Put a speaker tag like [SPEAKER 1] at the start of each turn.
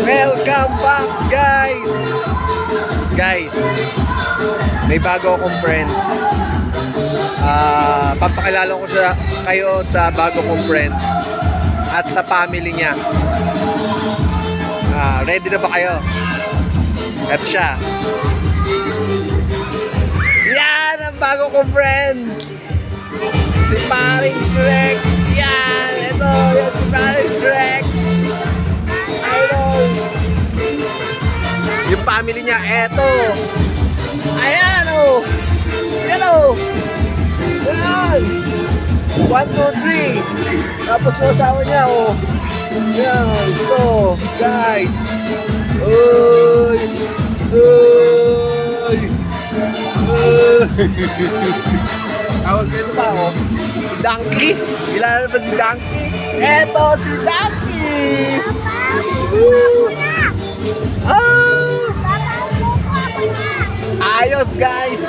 [SPEAKER 1] Welcome back, guys! Guys, may bago akong friend. Papakilala ko kayo sa bago kong friend at sa family niya. Ready na ba kayo? At siya. Yan ang bago kong friend! Si Paring Shrek! Yan! Ito! Yan si Paring Shrek! Ayun! Yung family niya, eto! Ayan o! Ayan o! Ayan! 1, 2, 3! Tapos yung asawa niya o! Ayan! Ito! Guys! Uy! Uy! Uy! Tapos ito pa o! Si Donkey! Kilala ba si Donkey? Eto si Donkey! Ayos guys!